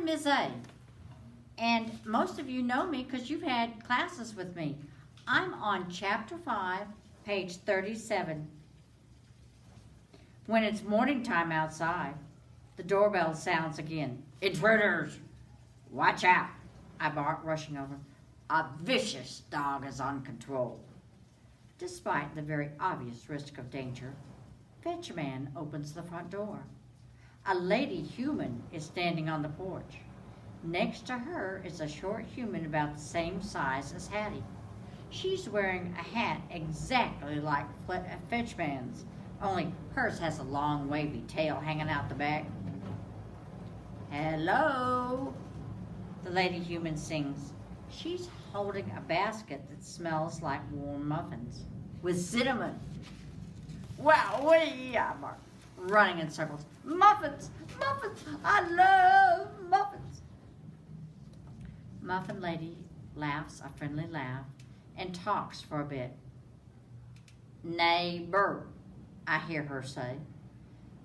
I'm Ms. A, and most of you know me because you've had classes with me. I'm on Chapter 5, page 37. When it's morning time outside, the doorbell sounds again. Intruders! Watch out! I bark, rushing over. A vicious dog is on control. Despite the very obvious risk of danger, Fetch Man opens the front door. A lady human is standing on the porch. Next to her is a short human about the same size as Hattie. She's wearing a hat exactly like Fetch Man's, only hers has a long wavy tail hanging out the back. Hello, the lady human sings. She's holding a basket that smells like warm muffins with cinnamon. Wowee, I'm running in circles. Muffins, muffins, I love muffins. Muffin Lady laughs a friendly laugh and talks for a bit. Neighbor, I hear her say.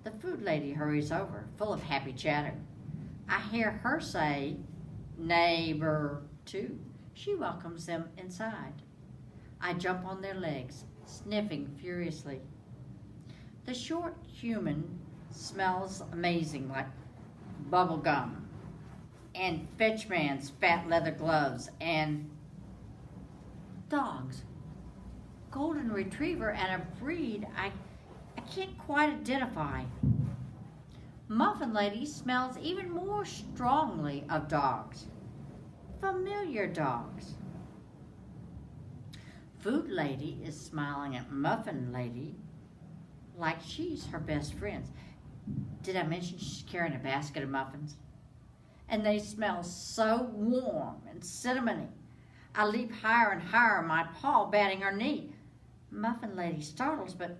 The food lady hurries over, full of happy chatter. I hear her say, neighbor, too. She welcomes them inside. I jump on their legs, sniffing furiously. The short human smells amazing, like bubble gum and Fetch Man's fat leather gloves and dogs. Golden Retriever and a breed I can't quite identify. Muffin Lady smells even more strongly of dogs. Familiar dogs. Food Lady is smiling at Muffin Lady like she's her best friend. Did I mention she's carrying a basket of muffins? And they smell so warm and cinnamony. I leap higher and higher, my paw batting her knee. Muffin Lady startles, but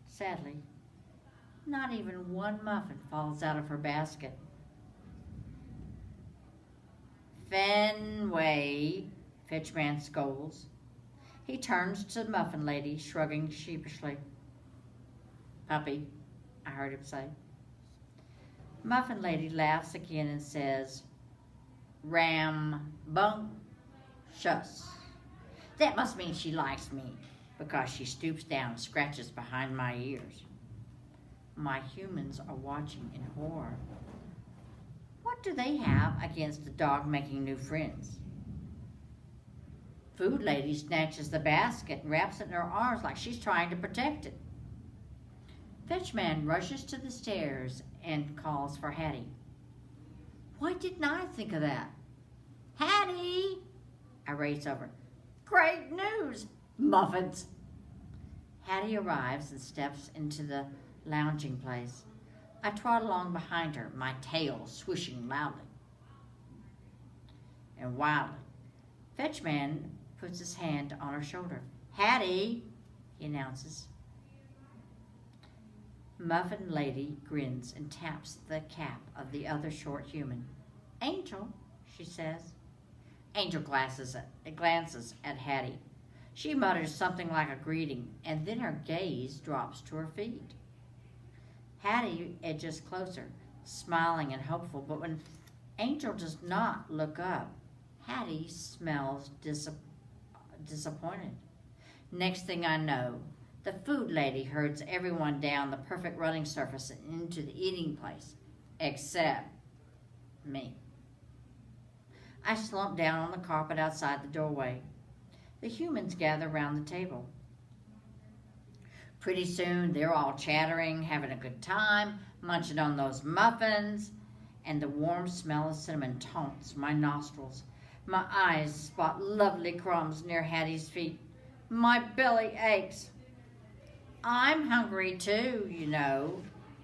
sadly, not even one muffin falls out of her basket. Fenway, Fetch Man scolds. He turns to Muffin Lady, shrugging sheepishly. Puppy, I heard him say. Muffin Lady laughs again and says, rambunctious. That must mean she likes me, because she stoops down and scratches behind my ears. My humans are watching in horror. What do they have against a dog making new friends? Food Lady snatches the basket and wraps it in her arms like she's trying to protect it. Fetch Man rushes to the stairs and calls for Hattie. Why didn't I think of that? Hattie! I race over. Great news! Muffins! Hattie arrives and steps into the lounging place. I trot along behind her, my tail swishing loudly and wildly. Fetch Man puts his hand on her shoulder. Hattie, he announces. Muffin Lady grins and taps the cap of the other short human. Angel, she says. Angel glances at Hattie. She mutters something like a greeting, and then her gaze drops to her feet. Hattie edges closer, smiling and hopeful, but when Angel does not look up, Hattie smells disappointed. Next thing I know, the food lady herds everyone down the perfect running surface and into the eating place, except me. I slump down on the carpet outside the doorway. The humans gather around the table. Pretty soon, they're all chattering, having a good time, munching on those muffins, and the warm smell of cinnamon taunts my nostrils. My eyes spot lovely crumbs near Hattie's feet. My belly aches. I'm hungry too, you know,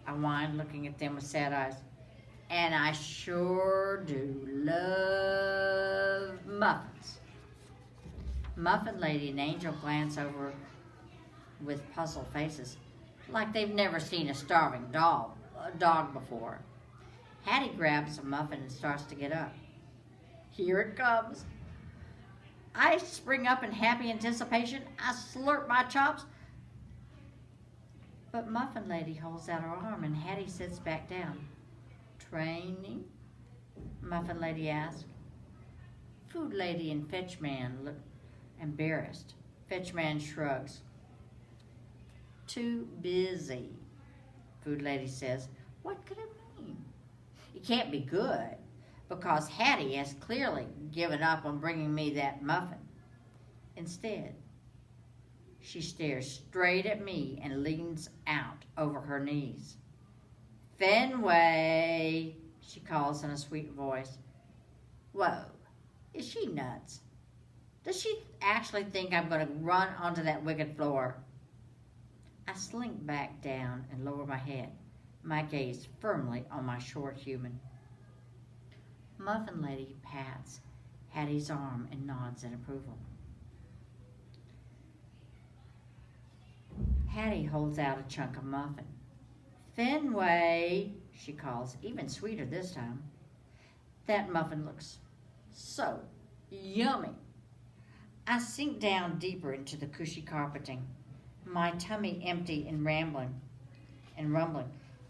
I whine, looking at them with sad eyes. And I sure do love muffins. Muffin Lady and Angel glance over with puzzled faces, like they've never seen a starving dog before. Hattie grabs a muffin and starts to get up. Here it comes. I spring up in happy anticipation. I slurp my chops. But Muffin Lady holds out her arm and Hattie sits back down. Training? Muffin Lady asked. Food Lady and Fetch Man look embarrassed. Fetch Man shrugs. Too busy, Food Lady says. What could it mean? It can't be good, because Hattie has clearly given up on bringing me that muffin. Instead, she stares straight at me and leans out over her knees. Fenway, she calls in a sweet voice. Whoa, is she nuts? Does she actually think I'm going to run onto that wicked floor? I slink back down and lower my head, my gaze firmly on my short human. Muffin Lady pats Hattie's arm and nods in approval. Hattie holds out a chunk of muffin. Fenway, she calls, even sweeter this time. That muffin looks so yummy. I sink down deeper into the cushy carpeting, my tummy empty and rumbling.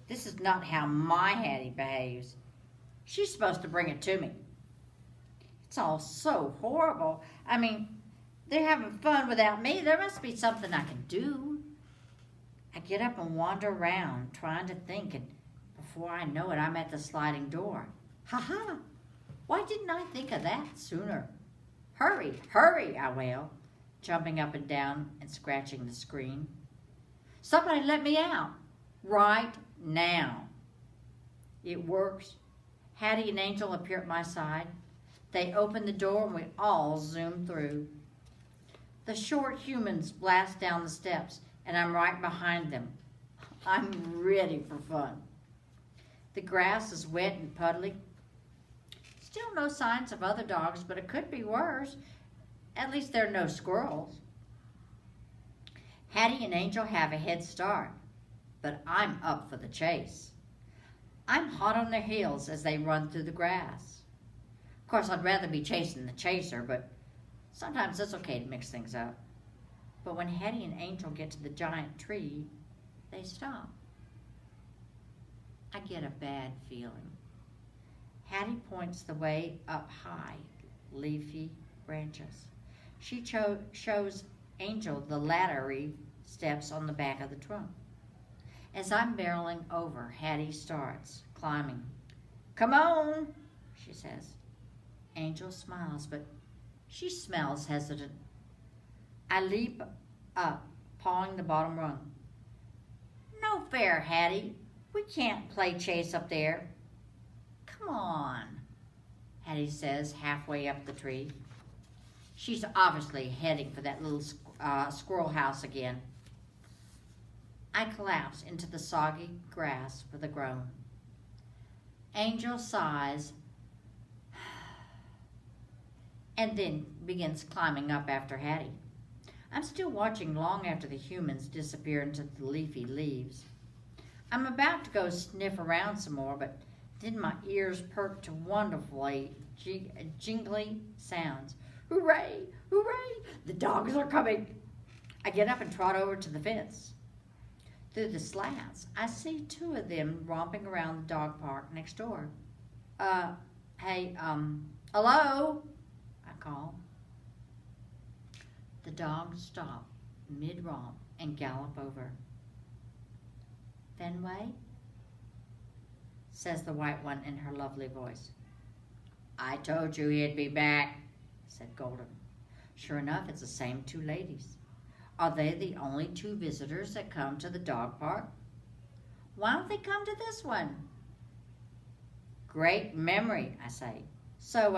This is not how my Hattie behaves. She's supposed to bring it to me. It's all so horrible. I mean, they're having fun without me. There must be something I can do. I get up and wander around, trying to think, and before I know it, I'm at the sliding door. Ha-ha! Why didn't I think of that sooner? Hurry, hurry, I wail, jumping up and down and scratching the screen. Somebody let me out, right now. It works. Hattie and Angel appear at my side. They open the door and we all zoom through. The short humans blast down the steps and I'm right behind them. I'm ready for fun. The grass is wet and puddly. Still no signs of other dogs, but it could be worse. At least there are no squirrels. Hattie and Angel have a head start, but I'm up for the chase. I'm hot on their heels as they run through the grass. Of course, I'd rather be chasing the chaser, but sometimes it's okay to mix things up. But when Hattie and Angel get to the giant tree, they stop. I get a bad feeling. Hattie points the way up high, leafy branches. She shows Angel the laddery steps on the back of the trunk. As I'm barreling over, Hattie starts climbing. Come on, she says. Angel smiles, but she smells hesitant. I leap up, pawing the bottom rung. No fair, Hattie. We can't play chase up there. Come on, Hattie says, halfway up the tree. She's obviously heading for that little squirrel house again. I collapse into the soggy grass with a groan. Angel sighs and then begins climbing up after Hattie. I'm still watching long after the humans disappear into the leafy leaves. I'm about to go sniff around some more, but then my ears perk to wonderfully jingly sounds. Hooray! Hooray! The dogs are coming! I get up and trot over to the fence. Through the slats, I see two of them romping around the dog park next door. Hey, hello? I call. The dogs stop mid-romp and gallop over. Fenway? Says the white one in her lovely voice. I told you he'd be back, said Golden. Sure enough, it's the same two ladies. Are they the only two visitors that come to the dog park? Why don't they come to this one? Great memory, I say. So,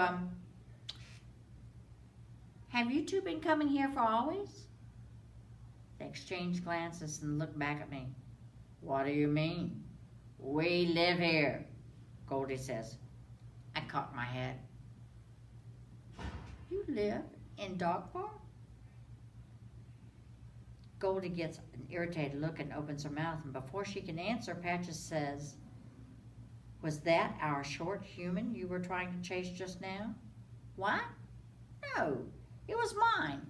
have you two been coming here for always? They exchange glances and look back at me. What do you mean? We live here, Goldie says. I cock my head. You live in dog park? Goldie gets an irritated look and opens her mouth, and before she can answer, Patches says, was that our short human you were trying to chase just now? What? No, it was mine.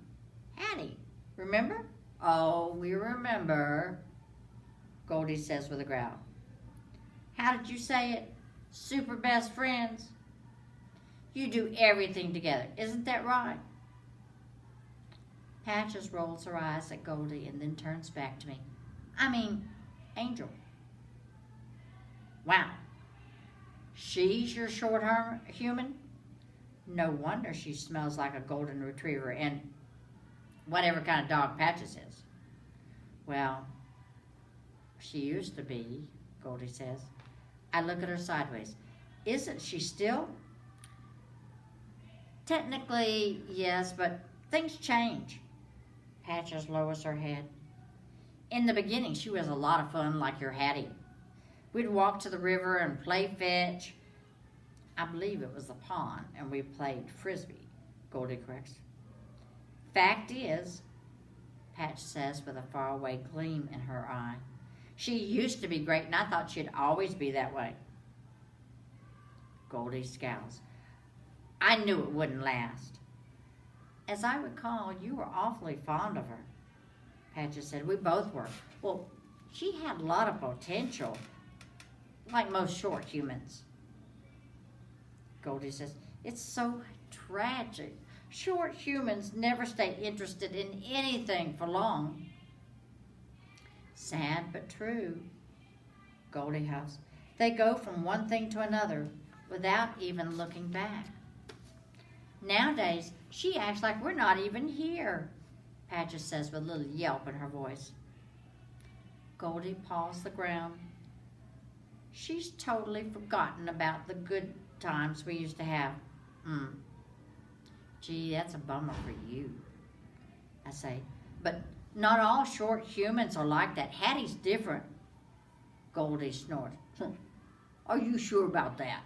Hattie, remember? Oh, we remember, Goldie says with a growl. How did you say it? Super best friends? You do everything together. Isn't that right? Patches rolls her eyes at Goldie and then turns back to me. I mean, Angel. Wow. She's your short human? No wonder she smells like a golden retriever and whatever kind of dog Patches is. Well, she used to be, Goldie says. I look at her sideways. Isn't she still? Technically, yes, but things change. Patches lowers her head. In the beginning, she was a lot of fun like your Hattie. We'd walk to the river and play fetch. I believe it was the pond, and we played frisbee, Goldie corrects. Fact is, Patch says with a faraway gleam in her eye, she used to be great, and I thought she'd always be that way. Goldie scowls. I knew it wouldn't last. As I recall, you were awfully fond of her, Patches said. We both were. Well, she had a lot of potential, like most short humans. Goldie says, it's so tragic. Short humans never stay interested in anything for long. Sad but true, Goldie huffs. They go from one thing to another without even looking back. Nowadays, she acts like we're not even here, Patches says with a little yelp in her voice. Goldie paws the ground. She's totally forgotten about the good times we used to have. Gee, that's a bummer for you, I say. But not all short humans are like that. Hattie's different. Goldie snorts. Are you sure about that?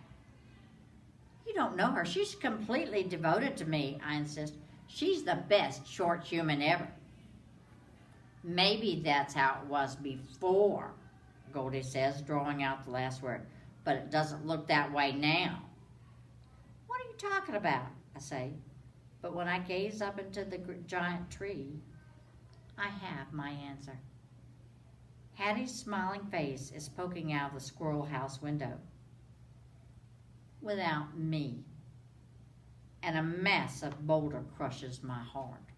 You don't know her. She's completely devoted to me, I insist. She's the best short human ever. Maybe that's how it was before, Goldie says, drawing out the last word. But it doesn't look that way now. What are you talking about? I say. But when I gaze up into the giant tree, I have my answer. Hattie's smiling face is poking out of the squirrel house window. Without me. And a massive boulder crushes my heart.